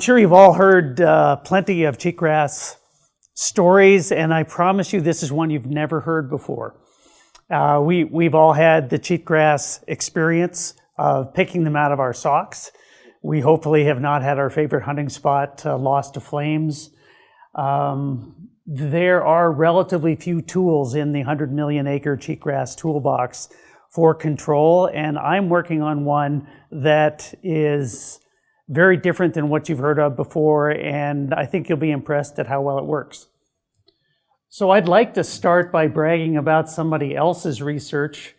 I'm sure you've all heard plenty of cheatgrass stories, and I promise you this is one you've never heard before. We've all had the cheatgrass experience of picking them out of our socks. We hopefully have not had our favorite hunting spot lost to flames. There are relatively few tools in the 100 million acre cheatgrass toolbox for control, and I'm working on one that is very different than what you've heard of before, and I think you'll be impressed at how well it works. So I'd like to start by bragging about somebody else's research,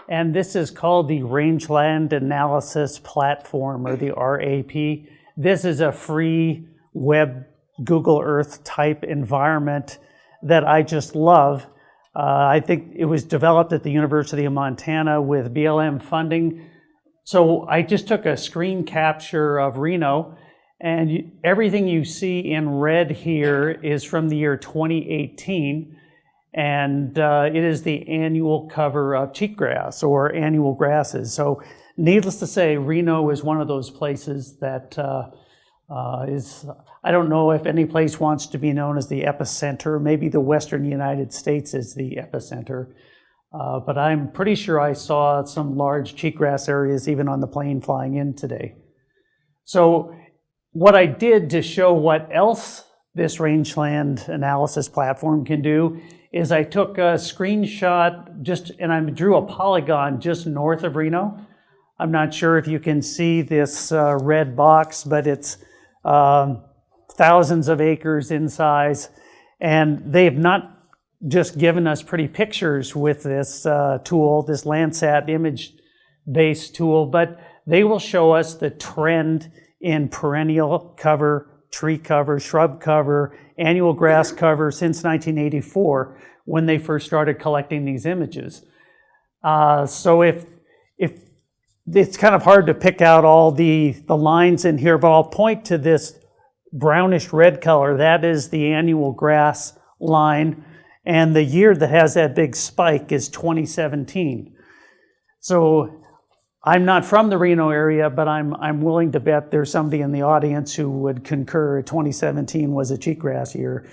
and this is called the Rangeland Analysis Platform, or the RAP. This is a free web Google Earth type environment that I just love. I think it was developed at the University of Montana with BLM funding. So I just took a screen capture of Reno, and everything you see in red here is from the year 2018, and it is the annual cover of cheatgrass or annual grasses. So needless to say, Reno is one of those places that I don't know if any place wants to be known as the epicenter. Maybe the Western United States is the epicenter. But I'm pretty sure I saw some large cheatgrass areas even on the plane flying in today. So what I did to show what else this rangeland analysis platform can do is I took a screenshot and I drew a polygon just north of Reno. I'm not sure if you can see this red box, but it's thousands of acres in size, and they have not just given us pretty pictures with this tool, this Landsat image-based tool, but they will show us the trend in perennial cover, tree cover, shrub cover, annual grass cover since 1984 when they first started collecting these images. So if it's kind of hard to pick out all the lines in here, but I'll point to this brownish red color. That is the annual grass line. And the year that has that big spike is 2017. So I'm not from the Reno area, but I'm willing to bet there's somebody in the audience who would concur 2017 was a cheatgrass year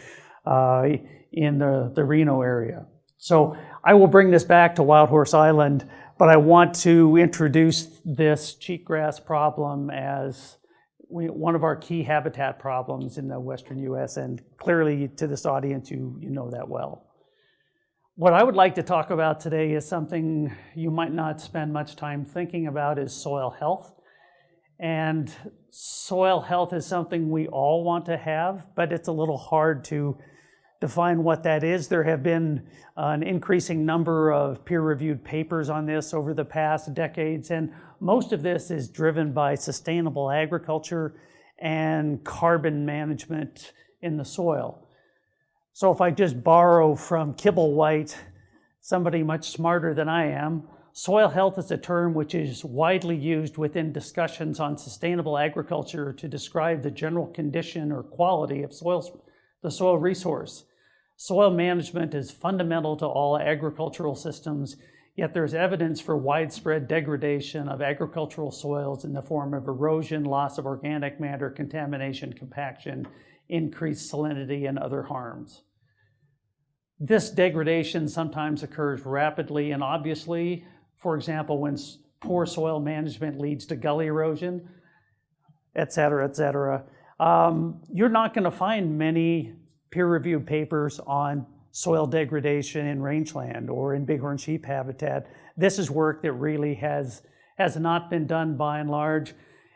in the Reno area. So I will bring this back to Wild Horse Island, but I want to introduce this cheatgrass problem as one of our key habitat problems in the Western U.S., and clearly to this audience, you know that well. What I would like to talk about today is something you might not spend much time thinking about, is soil health. And soil health is something we all want to have, but it's a little hard to define what that is. There have been an increasing number of peer-reviewed papers on this over the past decades, and most of this is driven by sustainable agriculture and carbon management in the soil. So if I just borrow from Kibblewhite, somebody much smarter than I am, soil health is a term which is widely used within discussions on sustainable agriculture to describe the general condition or quality of the soil resource. Soil management is fundamental to all agricultural systems, yet there's evidence for widespread degradation of agricultural soils in the form of erosion, loss of organic matter, contamination, compaction, increased salinity, and other harms. This degradation sometimes occurs rapidly and obviously. For example, when poor soil management leads to gully erosion, et cetera, et cetera. You're not going to find many peer-reviewed papers on soil degradation in rangeland or in bighorn sheep habitat. This is work that really has not been done by and large,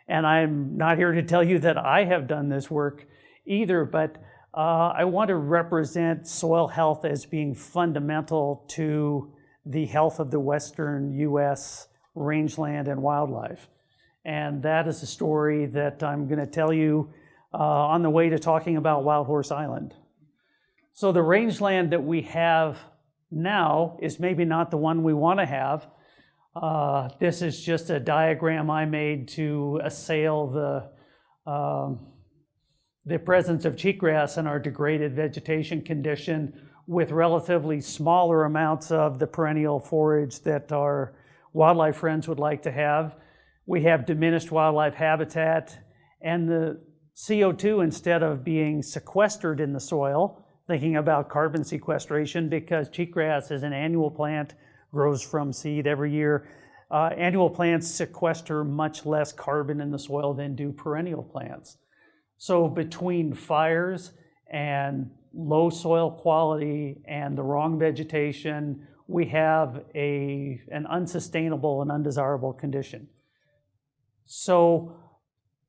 and I'm not here to tell you that I have done this work either, but I want to represent soil health as being fundamental to the health of the Western U.S. rangeland and wildlife. And that is a story that I'm going to tell you on the way to talking about Wild Horse Island. So the rangeland that we have now is maybe not the one we want to have. This is just a diagram I made to assail the presence of cheatgrass in our degraded vegetation condition with relatively smaller amounts of the perennial forage that our wildlife friends would like to have. We have diminished wildlife habitat, and CO2, instead of being sequestered in the soil, thinking about carbon sequestration, because cheatgrass is an annual plant, grows from seed every year. Annual plants sequester much less carbon in the soil than do perennial plants. So between fires and low soil quality and the wrong vegetation, we have an unsustainable and undesirable condition. So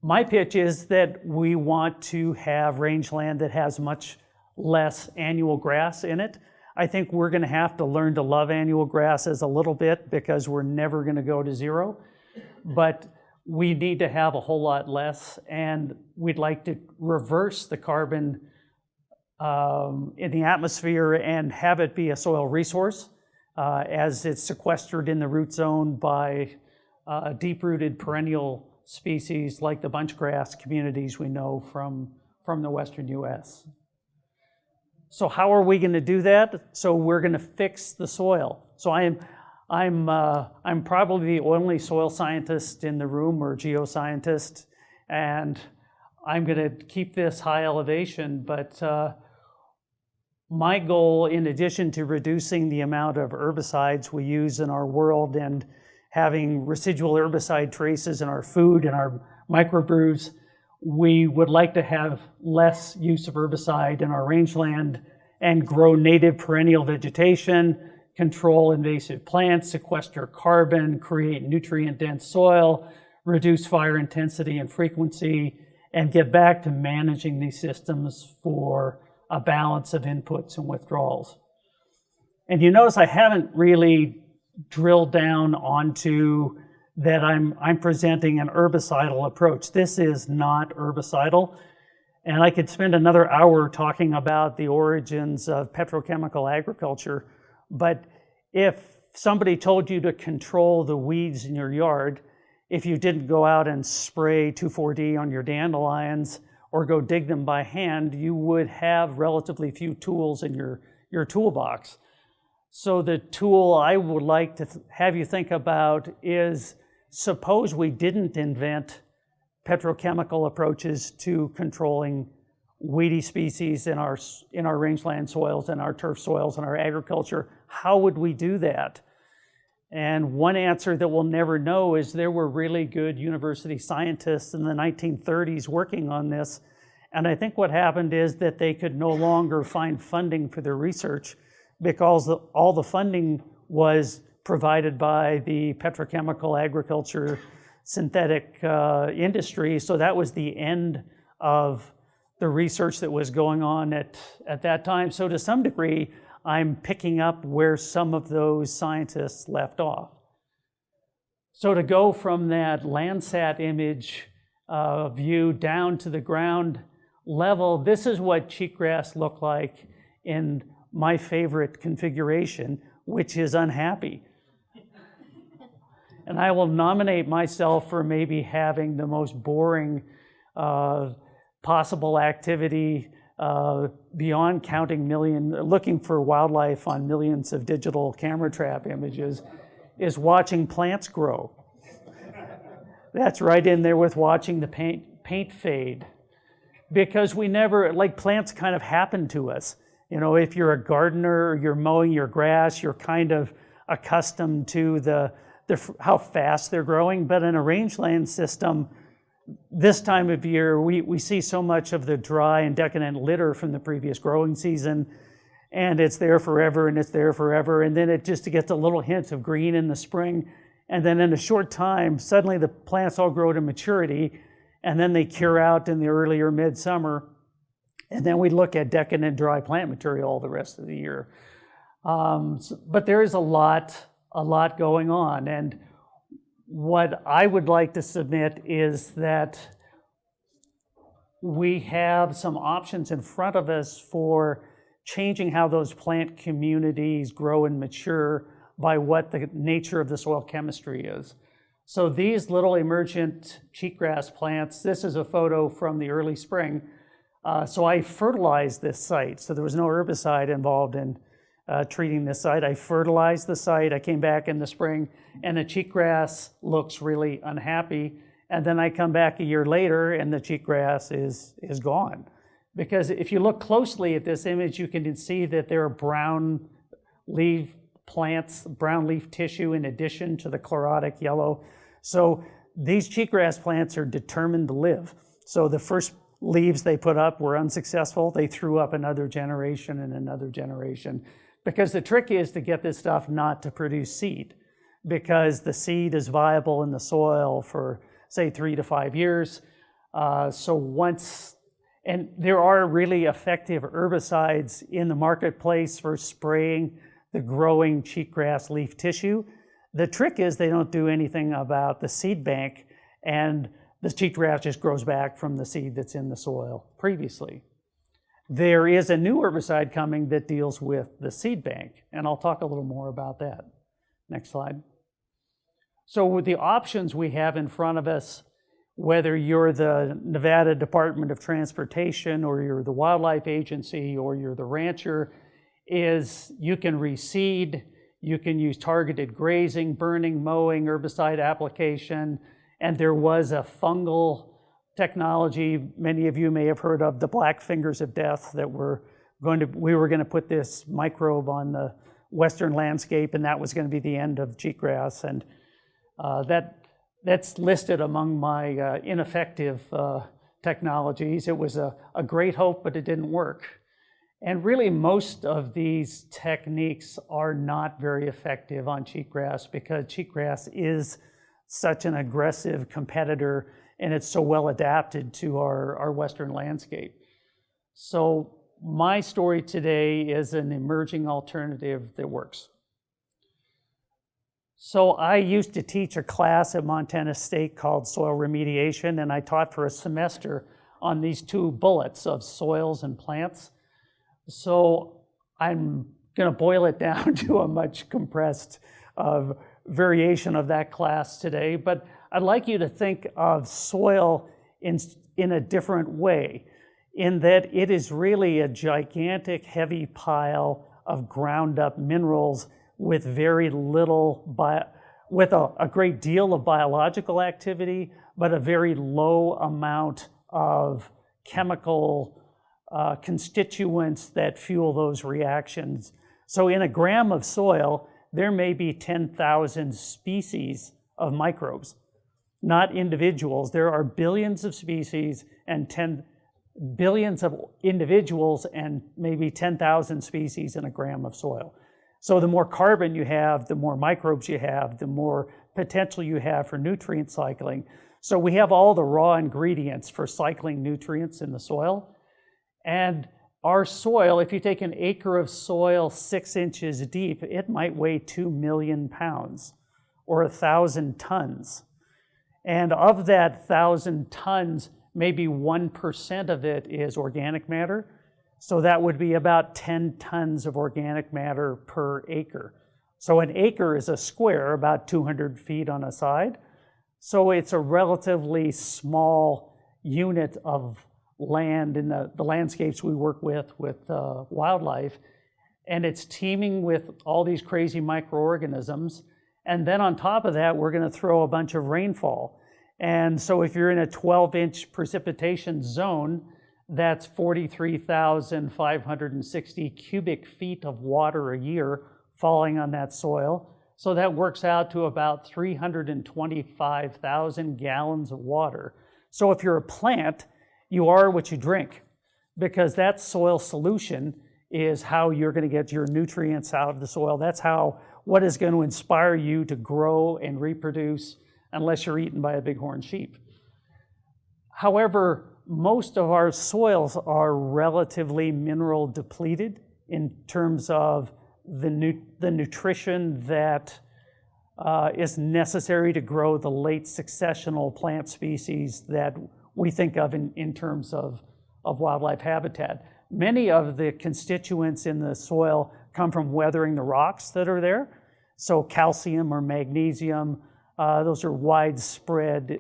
my pitch is that we want to have rangeland that has much less annual grass in it. I think we're going to have to learn to love annual grasses a little bit, because we're never going to go to zero. But we need to have a whole lot less, and we'd like to reverse the carbon in the atmosphere and have it be a soil resource as it's sequestered in the root zone by deep-rooted perennial species like the bunchgrass communities we know from the western US. So how are we going to do that? So we're going to fix the soil. So I'm probably the only soil scientist in the room, or geoscientist, and I'm going to keep this high elevation, but my goal, in addition to reducing the amount of herbicides we use in our world and having residual herbicide traces in our food and our microbrews, we would like to have less use of herbicide in our rangeland and grow native perennial vegetation, control invasive plants, sequester carbon, create nutrient-dense soil, reduce fire intensity and frequency, and get back to managing these systems for a balance of inputs and withdrawals. And you notice I haven't really drilled down onto that I'm presenting an herbicidal approach. This is not herbicidal. And I could spend another hour talking about the origins of petrochemical agriculture. But if somebody told you to control the weeds in your yard, if you didn't go out and spray 2,4-D on your dandelions or go dig them by hand, you would have relatively few tools in your toolbox. So the tool I would like to have you think about is, suppose we didn't invent petrochemical approaches to controlling weedy species in our rangeland soils and our turf soils and our agriculture. How would we do that? And one answer that we'll never know is there were really good university scientists in the 1930s working on this. And I think what happened is that they could no longer find funding for their research because all the funding was provided by the petrochemical agriculture synthetic industry. So that was the end of the research that was going on at that time. So to some degree, I'm picking up where some of those scientists left off. So to go from that Landsat image view down to the ground level, this is what cheatgrass looked like in my favorite configuration, which is unhappy. And I will nominate myself for maybe having the most boring possible activity beyond looking for wildlife on millions of digital camera trap images, is watching plants grow. That's right in there with watching the paint fade. Because we never, like, plants kind of happen to us. You know, if you're a gardener, you're mowing your grass, you're kind of accustomed to how fast they're growing. But in a rangeland system, this time of year, we see so much of the dry and decadent litter from the previous growing season, and it's there forever, and it's there forever. And then it just gets a little hint of green in the spring. And then in a short time, suddenly the plants all grow to maturity, and then they cure out in the early or midsummer. And then we look at decadent dry plant material all the rest of the year. But there is a lot going on. And what I would like to submit is that we have some options in front of us for changing how those plant communities grow and mature by what the nature of the soil chemistry is. So these little emergent cheatgrass plants, this is a photo from the early spring. So I fertilized this site. So there was no herbicide involved in treating this site. I fertilized the site. I came back in the spring, and the cheatgrass looks really unhappy. And then I come back a year later and the cheatgrass is gone. Because if you look closely at this image, you can see that there are brown leaf plants, brown leaf tissue in addition to the chlorotic yellow. So these cheatgrass plants are determined to live. So the first leaves they put up were unsuccessful. They threw up another generation and another generation. Because the trick is to get this stuff not to produce seed, because the seed is viable in the soil for, say, 3 to 5 years. And there are really effective herbicides in the marketplace for spraying the growing cheatgrass leaf tissue. The trick is they don't do anything about the seed bank, and the cheatgrass just grows back from the seed that's in the soil previously. There is a new herbicide coming that deals with the seed bank, and I'll talk a little more about that. Next slide. So with the options we have in front of us, whether you're the Nevada Department of Transportation or you're the Wildlife Agency or you're the rancher, is you can reseed, you can use targeted grazing, burning, mowing, herbicide application, and there was a fungal technology many of you may have heard of, the black fingers of death, that we were going to put this microbe on the western landscape, and that was going to be the end of cheatgrass. And that's listed among my ineffective technologies. It was a great hope, but it didn't work. And really, most of these techniques are not very effective on cheatgrass because cheatgrass is such an aggressive competitor and it's so well adapted to our western landscape. So my story today is an emerging alternative that works. So I used to teach a class at Montana State called soil remediation, and I taught for a semester on these two bullets of soils and plants. So I'm going to boil it down to a much compressed variation of that class today, but I'd like you to think of soil in a different way, in that it is really a gigantic, heavy pile of ground up minerals with very little, with a great deal of biological activity, but a very low amount of chemical constituents that fuel those reactions. So in a gram of soil, there may be 10,000 species of microbes, not individuals. There are billions of species and billions of individuals and maybe 10,000 species in a gram of soil. So the more carbon you have, the more microbes you have, the more potential you have for nutrient cycling. So we have all the raw ingredients for cycling nutrients in the soil. And our soil, if you take an acre of soil 6 inches deep, it might weigh 2 million pounds or 1,000 tons. And of that 1,000 tons, maybe 1% of it is organic matter. So that would be about 10 tons of organic matter per acre. So an acre is a square, about 200 feet on a side. So it's a relatively small unit of land in the landscapes we work with wildlife. And it's teeming with all these crazy microorganisms. And then on top of that, we're going to throw a bunch of rainfall. And so if you're in a 12-inch precipitation zone, that's 43,560 cubic feet of water a year falling on that soil. So that works out to about 325,000 gallons of water. So if you're a plant, you are what you drink, because that soil solution is how you're going to get your nutrients out of the soil. That's what is going to inspire you to grow and reproduce, unless you're eaten by a bighorn sheep. However, most of our soils are relatively mineral depleted in terms of the nutrition that is necessary to grow the late successional plant species that we think of in terms of wildlife habitat. Many of the constituents in the soil come from weathering the rocks that are there. So calcium or magnesium, those are widespread,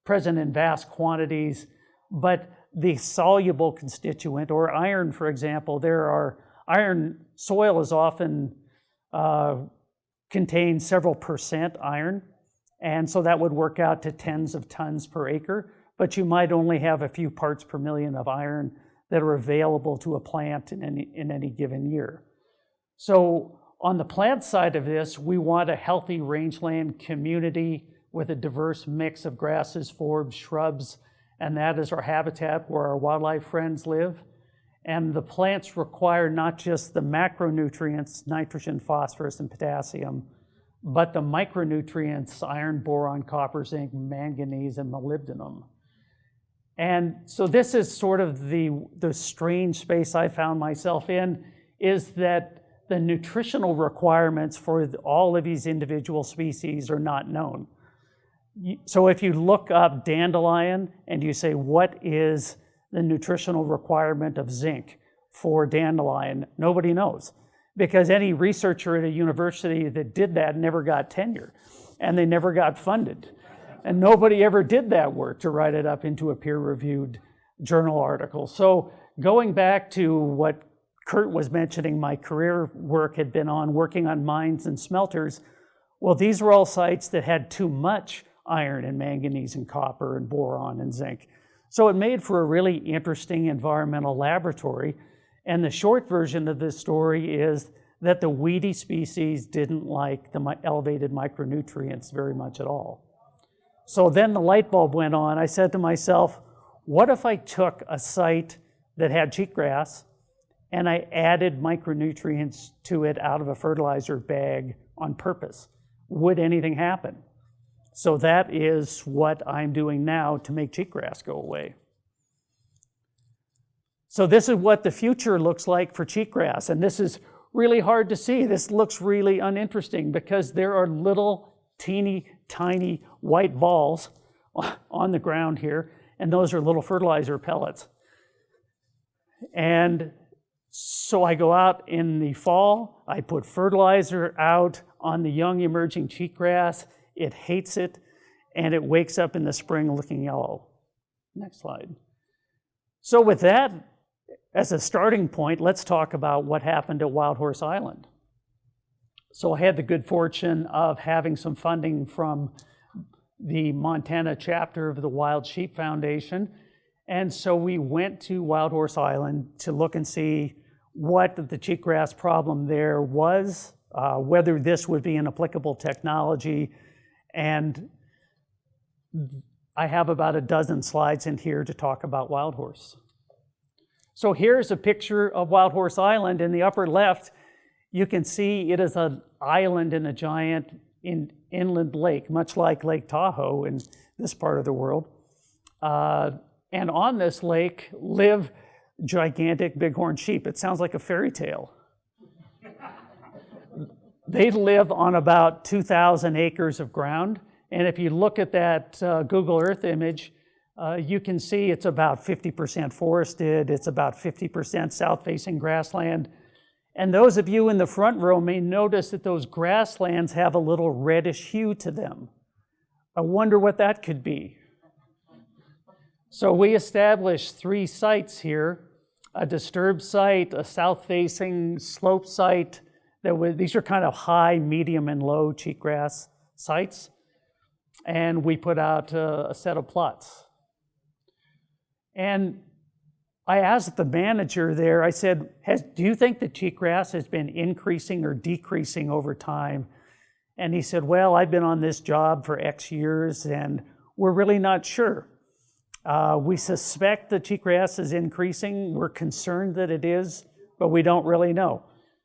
present in vast quantities. But the soluble constituent, or iron, for example, soil is often contains several percent iron. And so that would work out to tens of tons per acre, but you might only have a few parts per million of iron that are available to a plant in any given year. So on the plant side of this, we want a healthy rangeland community with a diverse mix of grasses, forbs, shrubs, and that is our habitat where our wildlife friends live. And the plants require not just the macronutrients, nitrogen, phosphorus, and potassium, but the micronutrients, iron, boron, copper, zinc, manganese, and molybdenum. And so this is sort of the strange space I found myself in, is that the nutritional requirements for all of these individual species are not known. So if you look up dandelion and you say, what is the nutritional requirement of zinc for dandelion, nobody knows. Because any researcher at a university that did that never got tenure, and they never got funded. And nobody ever did that work to write it up into a peer-reviewed journal article. So going back to what Kurt was mentioning, my career work had been on working on mines and smelters. Well, these were all sites that had too much iron and manganese and copper and boron and zinc. So it made for a really interesting environmental laboratory. And the short version of this story is that the weedy species didn't like the elevated micronutrients very much at all. So then the light bulb went on. I said to myself, what if I took a site that had cheatgrass and I added micronutrients to it out of a fertilizer bag on purpose? Would anything happen? So that is what I'm doing now to make cheatgrass go away. So this is what the future looks like for cheatgrass, and this is really hard to see. This looks really uninteresting because there are little teeny tiny white balls on the ground here, and those are little fertilizer pellets. And so I go out in the fall, I put fertilizer out on the young emerging cheatgrass. It hates it, and it wakes up in the spring looking yellow. Next slide. So with that as a starting point, let's talk about what happened at Wild Horse Island. So I had the good fortune of having some funding from the Montana chapter of the Wild Sheep Foundation. And so we went to Wild Horse Island to look and see what the cheatgrass problem there was, whether this would be an applicable technology. And I have about a dozen slides in here to talk about wild horse. So here's a picture of Wild Horse Island. In the upper left, you can see it is an island in a giant inland lake, much like Lake Tahoe in this part of the world. And on this lake live gigantic bighorn sheep. It sounds like a fairy tale. They live on about 2,000 acres of ground. And if you look at that Google Earth image, you can see it's about 50% forested. It's about 50% south-facing grassland. And those of you in the front row may notice that those grasslands have a little reddish hue to them. I wonder what that could be. So we established 3 sites here, a disturbed site, a south-facing slope site. These are kind of high, medium, and low cheatgrass sites. And we put out a set of plots. And I asked the manager there, I said, do you think the cheatgrass has been increasing or decreasing over time? And he said, well, I've been on this job for X years, and we're really not sure. We suspect the cheatgrass is increasing. We're concerned that it is, but we don't really know.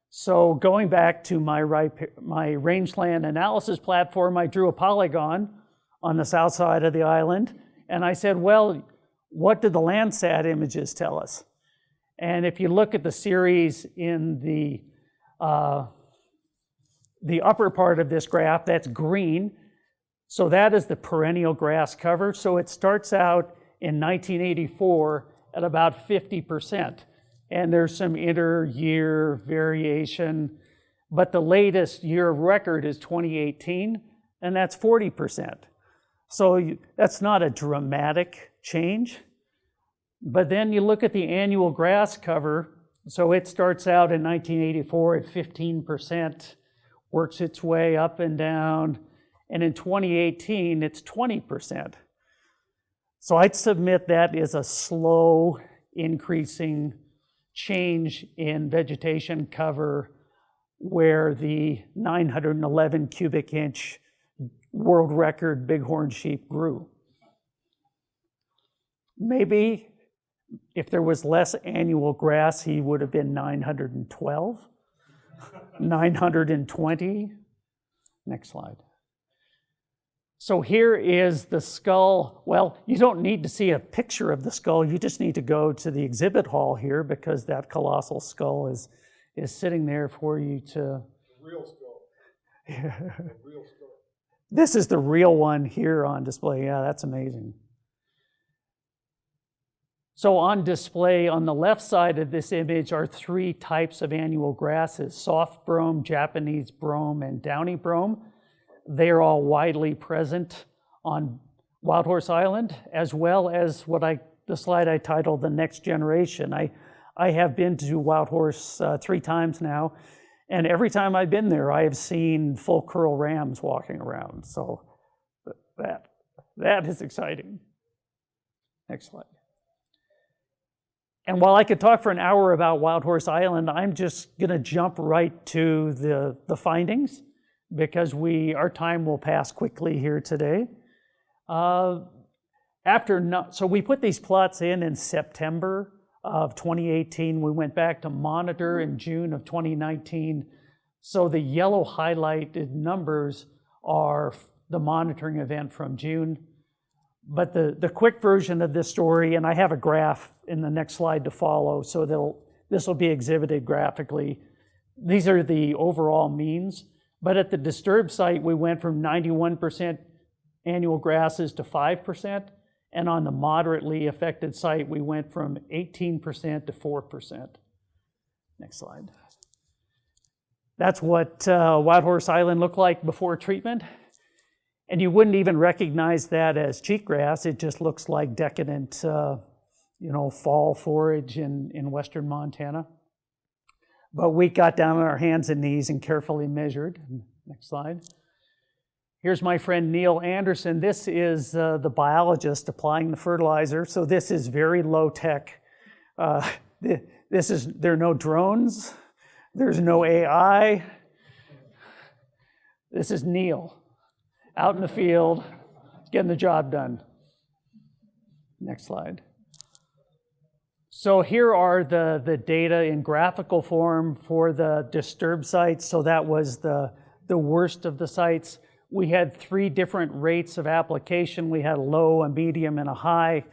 So going back to my rangeland analysis platform, I drew a polygon on the south side of the island, and I said, well, what do the Landsat images tell us? And if you look at the series in the upper part of this graph, that's green. So that is the perennial grass cover. So it starts out in 1984 at about 50%. And there's some inter-year variation, but the latest year of record is 2018, and that's 40%. So that's not a dramatic change. But then you look at the annual grass cover, so it starts out in 1984 at 15%, works its way up and down, and in 2018 it's 20%. So I'd submit that is a slow increasing change in vegetation cover where the 911 cubic inch world record bighorn sheep grew. Maybe if there was less annual grass, he would have been 912, 920. Next slide. So here is the skull. Well, you don't need to see a picture of the skull. You just need to go to the exhibit hall here because that colossal skull is sitting there for you to... The real skull. The real skull. This is the real one here on display. Yeah, that's amazing. So on display on the left side of this image are 3 types of annual grasses: soft brome, Japanese brome, and downy brome. They are all widely present on Wild Horse Island, as well as the slide I titled The Next Generation. I have been to Wild Horse 3 times now, and every time I've been there, I have seen full curl rams walking around. So that is exciting. Next slide. And while I could talk for an hour about Wild Horse Island, I'm just going to jump right to the findings because our time will pass quickly here today. So we put these plots in September of 2018. We went back to monitor in June of 2019. So the yellow highlighted numbers are the monitoring event from June. But the quick version of this story, and I have a graph in the next slide to follow, so this will be exhibited graphically. These are the overall means. But at the disturbed site, we went from 91% annual grasses to 5%. And on the moderately affected site, we went from 18% to 4%. Next slide. That's what Wild Horse Island looked like before treatment. And you wouldn't even recognize that as cheatgrass. It just looks like decadent, fall forage in western Montana. But we got down on our hands and knees and carefully measured. Next slide. Here's my friend Neil Anderson. This is the biologist applying the fertilizer. So this is very low tech. There are no drones. There's no AI. This is Neil out in the field getting the job done. Next slide. So here are the data in graphical form for the disturbed sites. So that was the worst of the sites. We had 3 different rates of application. We had a low, a medium, and a high.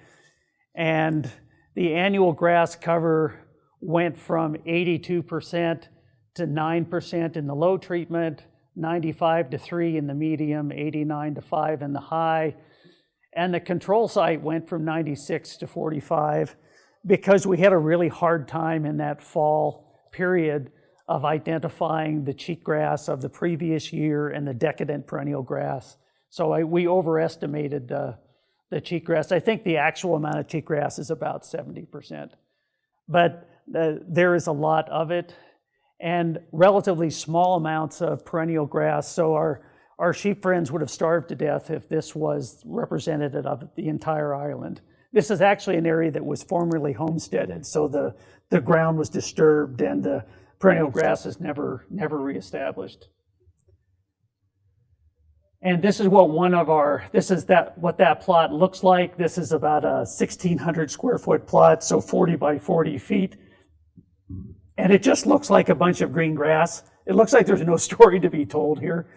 And the annual grass cover went from 82% to 9% in the low treatment, 95 to 3 in the medium, 89 to 5 in the high. And the control site went from 96 to 45 because we had a really hard time in that fall period of identifying the cheatgrass of the previous year and the decadent perennial grass. So we overestimated the cheatgrass. I think the actual amount of cheatgrass is about 70%. But there is a lot of it and relatively small amounts of perennial grass. So our sheep friends would have starved to death if this was representative of the entire island. This is actually an area that was formerly homesteaded. So the ground was disturbed and the perennial grass is never reestablished. And this is what what that plot looks like. This is about a 1,600 square foot plot, so 40 by 40 feet. And it just looks like a bunch of green grass. It looks like there's no story to be told here.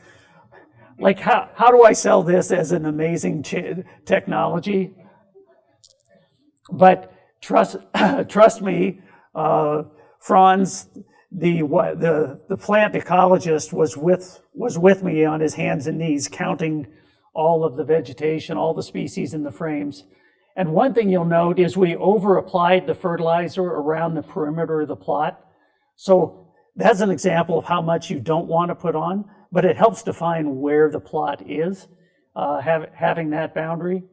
Like, how do I sell this as an amazing technology? But trust me, Franz, the plant ecologist was with me on his hands and knees counting all of the vegetation, all the species in the frames. And one thing you'll note is we over-applied the fertilizer around the perimeter of the plot. So that's an example of how much you don't want to put on, but it helps define where the plot is, having that boundary.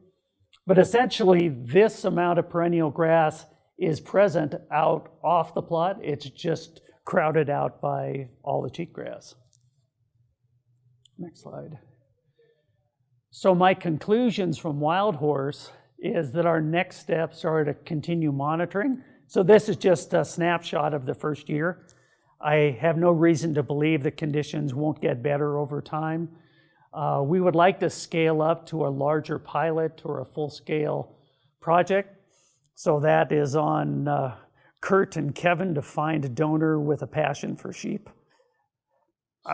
But essentially, this amount of perennial grass is present out off the plot. It's just crowded out by all the cheatgrass. Next slide. So my conclusions from Wild Horse is that our next steps are to continue monitoring. So this is just a snapshot of the first year. I have no reason to believe the conditions won't get better over time. We would like to scale up to a larger pilot or a full-scale project. So that is on Kurt and Kevin to find a donor with a passion for sheep.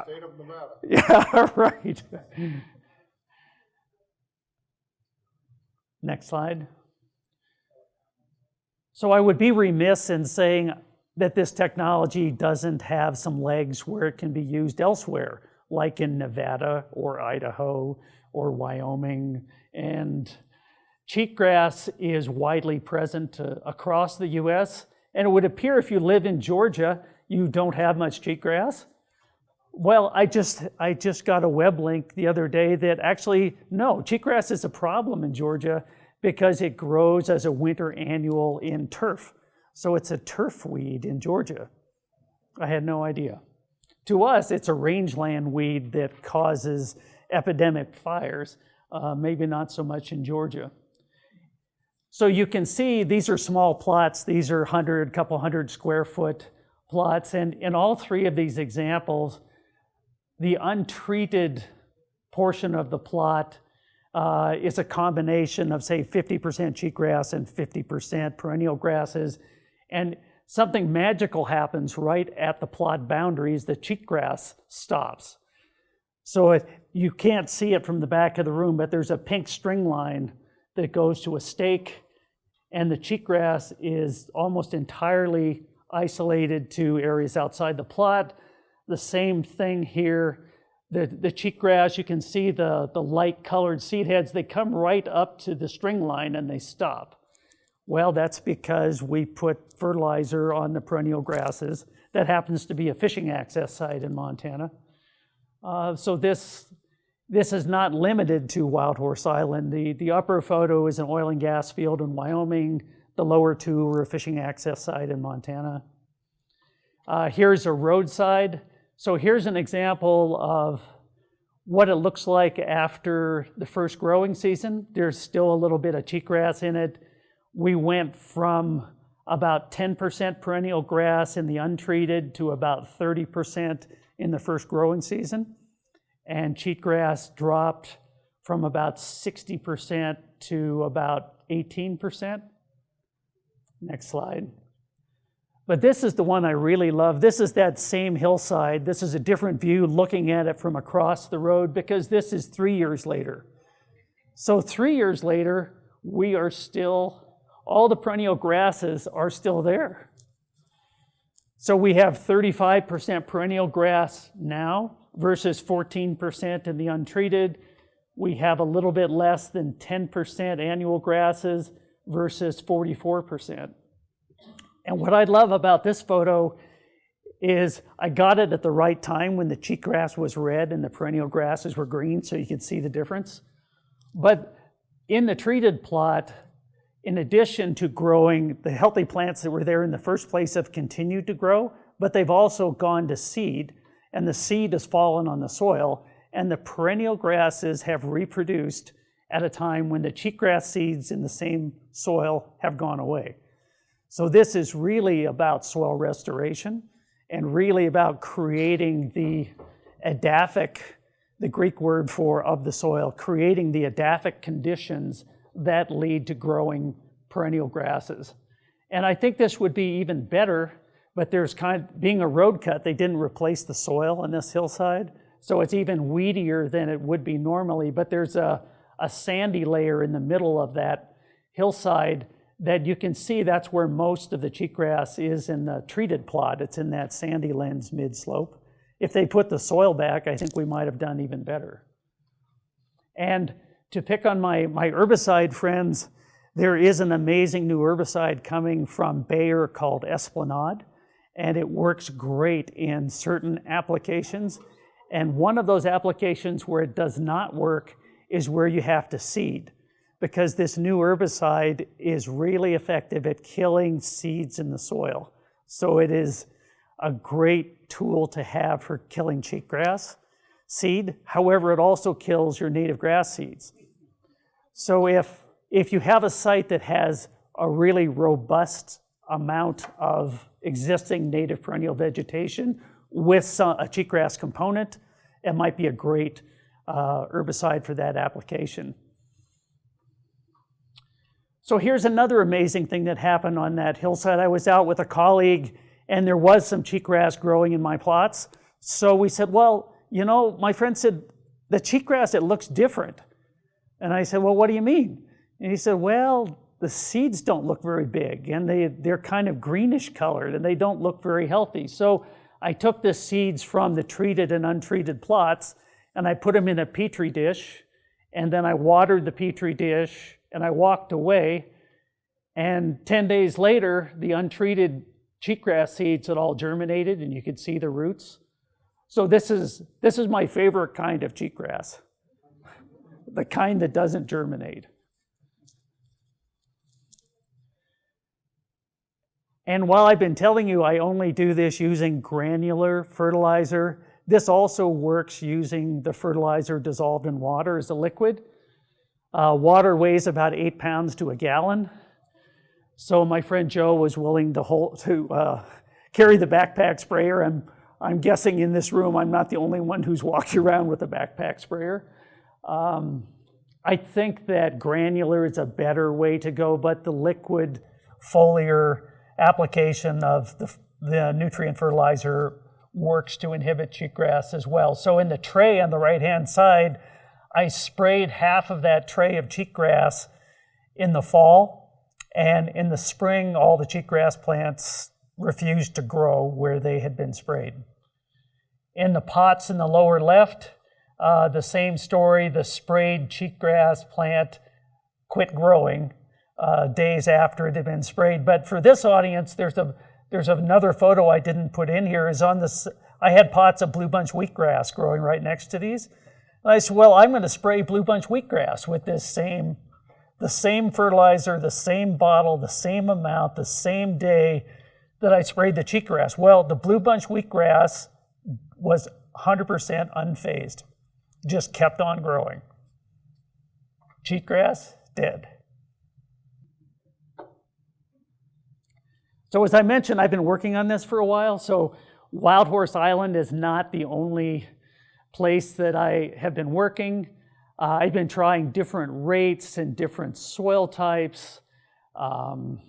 State of Nevada. Yeah, right. Next slide. So I would be remiss in saying that this technology doesn't have some legs where it can be used elsewhere, like in Nevada or Idaho or Wyoming. And cheatgrass is widely present across the US. And it would appear if you live in Georgia, you don't have much cheatgrass. Well, I just got a web link the other day that actually, no, cheatgrass is a problem in Georgia because it grows as a winter annual in turf. So it's a turf weed in Georgia. I had no idea. To us, it's a rangeland weed that causes epidemic fires, maybe not so much in Georgia. So you can see these are small plots. These are couple hundred square foot plots. And in all three of these examples, the untreated portion of the plot is a combination of, say, 50% cheatgrass and 50% perennial grasses. And something magical happens right at the plot boundaries. The cheatgrass stops. So you can't see it from the back of the room, but there's a pink string line that goes to a stake, and the cheatgrass is almost entirely isolated to areas outside the plot. The same thing here. The cheatgrass, you can see the light colored seed heads, they come right up to the string line and they stop. Well, that's because we put fertilizer on the perennial grasses. That happens to be a fishing access site in Montana. So this is not limited to Wild Horse Island. The upper photo is an oil and gas field in Wyoming. The lower two are a fishing access site in Montana. Here's a roadside. So here's an example of what it looks like after the first growing season. There's still a little bit of cheatgrass in it. We went from about 10% perennial grass in the untreated to about 30% in the first growing season. And cheatgrass dropped from about 60% to about 18%. Next slide. But this is the one I really love. This is that same hillside. This is a different view looking at it from across the road because this is 3 years later. So 3 years later, we are still, all the perennial grasses are still there. So we have 35% perennial grass now versus 14% in the untreated. We have a little bit less than 10% annual grasses versus 44%. And what I love about this photo is I got it at the right time when the cheatgrass was red and the perennial grasses were green, so you could see the difference. But in the treated plot, in addition to growing, the healthy plants that were there in the first place have continued to grow, but they've also gone to seed, and the seed has fallen on the soil, and the perennial grasses have reproduced at a time when the cheatgrass seeds in the same soil have gone away. So this is really about soil restoration and really about creating the edaphic, the Greek word for of the soil, creating the edaphic conditions that lead to growing perennial grasses. And I think this would be even better, but there's being a road cut, they didn't replace the soil on this hillside, so it's even weedier than it would be normally, but there's a sandy layer in the middle of that hillside that you can see that's where most of the cheatgrass is in the treated plot. It's in that sandy lens mid-slope. If they put the soil back, I think we might have done even better. And to pick on my herbicide friends, there is an amazing new herbicide coming from Bayer called Esplanade, and it works great in certain applications. And one of those applications where it does not work is where you have to seed, because this new herbicide is really effective at killing seeds in the soil. So it is a great tool to have for killing cheatgrass. seed. However, it also kills your native grass seeds. So if you have a site that has a really robust amount of existing native perennial vegetation with a cheatgrass component, it might be a great herbicide for that application. So here's another amazing thing that happened on that hillside. I was out with a colleague and there was some cheatgrass growing in my plots. So we said, well, you know, my friend said, the cheatgrass, it looks different. And I said, well, what do you mean? And he said, well, the seeds don't look very big and they're kind of greenish colored and they don't look very healthy. So I took the seeds from the treated and untreated plots and I put them in a petri dish, and then I watered the petri dish and I walked away, and 10 days later, the untreated cheatgrass seeds had all germinated and you could see the roots. So this is my favorite kind of cheatgrass, the kind that doesn't germinate. And while I've been telling you I only do this using granular fertilizer, this also works using the fertilizer dissolved in water as a liquid. Water weighs about 8 pounds to a gallon. So my friend Joe was willing to carry the backpack sprayer. I'm guessing in this room I'm not the only one who's walked around with a backpack sprayer. I think that granular is a better way to go, but the liquid foliar application of the nutrient fertilizer works to inhibit cheatgrass as well. So in the tray on the right-hand side, I sprayed half of that tray of cheatgrass in the fall, and in the spring, all the cheatgrass plants refused to grow where they had been sprayed. In the pots in the lower left, the same story, the sprayed cheatgrass plant quit growing days after it had been sprayed. But for this audience, there's another photo I didn't put in here. I had pots of blue bunch wheatgrass growing right next to these. And I said, well, I'm going to spray blue bunch wheatgrass with the same fertilizer, the same bottle, the same amount, the same day that I sprayed the cheatgrass. Well, the blue bunch wheatgrass was 100% unfazed, just kept on growing. Cheatgrass, dead. So as I mentioned, I've been working on this for a while. So Wild Horse Island is not the only place that I have been working. I've been trying different rates and different soil types. I've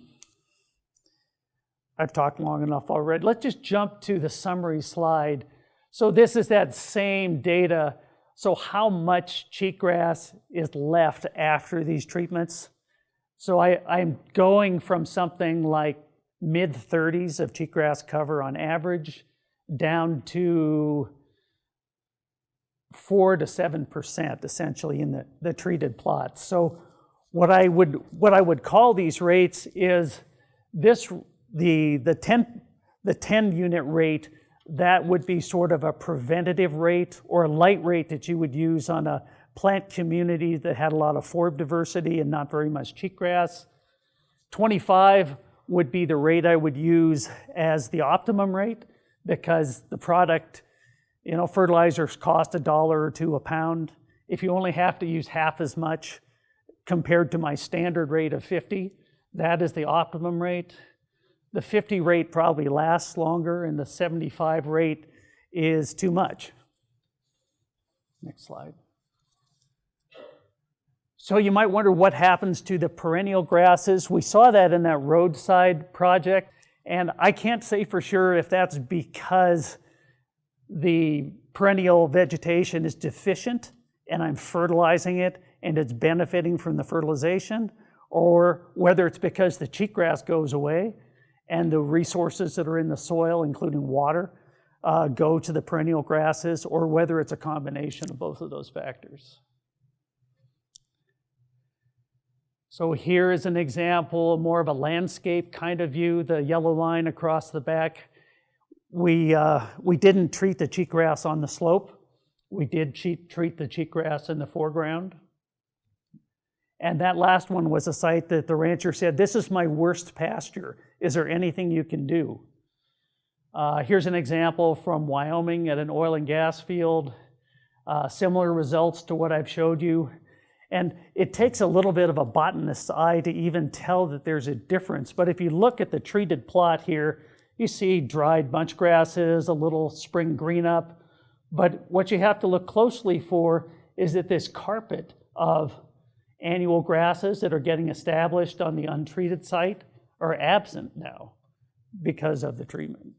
talked long enough already. Let's just jump to the summary slide. So this is that same data. So how much cheatgrass is left after these treatments? So I'm going from something like mid-30s of cheatgrass cover on average down to 4 to 7% essentially in the treated plots. So what I would call these rates is the 10 unit rate. That would be sort of a preventative rate or a light rate that you would use on a plant community that had a lot of forb diversity and not very much cheatgrass. 25 would be the rate I would use as the optimum rate, because the product, fertilizers cost $1 or $2 a pound. If you only have to use half as much compared to my standard rate of 50, that is the optimum rate. The 50 rate probably lasts longer, and the 75 rate is too much. Next slide. So you might wonder what happens to the perennial grasses. We saw that in that roadside project, and I can't say for sure if that's because the perennial vegetation is deficient and I'm fertilizing it and it's benefiting from the fertilization, or whether it's because the cheatgrass goes away and the resources that are in the soil, including water, go to the perennial grasses, or whether it's a combination of both of those factors. So here is an example, more of a landscape kind of view, the yellow line across the back. We didn't treat the cheatgrass on the slope. We did treat the cheatgrass in the foreground. And that last one was a site that the rancher said, this is my worst pasture. Is there anything you can do? Here's an example from Wyoming at an oil and gas field. similar results to what I've showed you. And it takes a little bit of a botanist's eye to even tell that there's a difference. But if you look at the treated plot here, you see dried bunch grasses, a little spring green up. But what you have to look closely for is that this carpet of annual grasses that are getting established on the untreated site are absent now because of the treatment.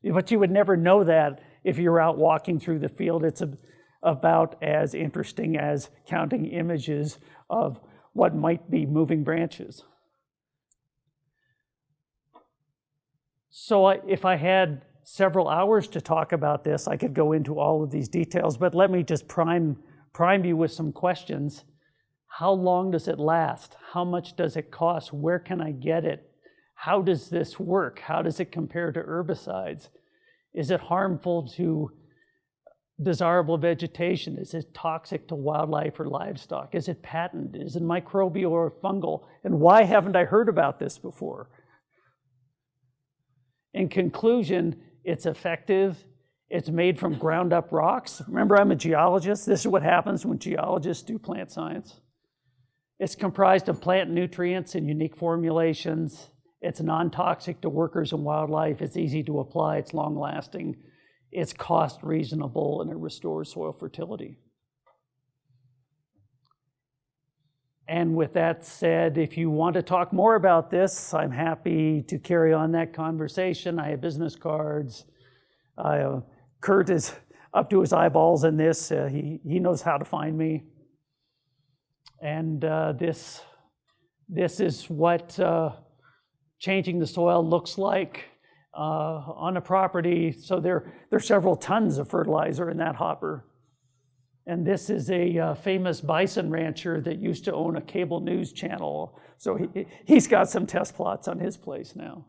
But you would never know that if you're out walking through the field. It's about as interesting as counting images of what might be moving branches. So if I had several hours to talk about this, I could go into all of these details, but let me just prime you with some questions. How long does it last? How much does it cost? Where can I get it? How does this work? How does it compare to herbicides? Is it harmful to desirable vegetation? Is it toxic to wildlife or livestock? Is it patented? Is it microbial or fungal? And why haven't I heard about this before? In conclusion, it's effective. It's made from ground up rocks. Remember, I'm a geologist. This is what happens when geologists do plant science. It's comprised of plant nutrients in unique formulations. It's non-toxic to workers and wildlife. It's easy to apply. It's long-lasting. It's cost reasonable, and it restores soil fertility. And with that said, if you want to talk more about this, I'm happy to carry on that conversation. I have business cards. Kurt is up to his eyeballs in this. He knows how to find me. And this is what changing the soil looks like on a property. So there's several tons of fertilizer in that hopper. And this is a famous bison rancher that used to own a cable news channel. So he's got some test plots on his place now.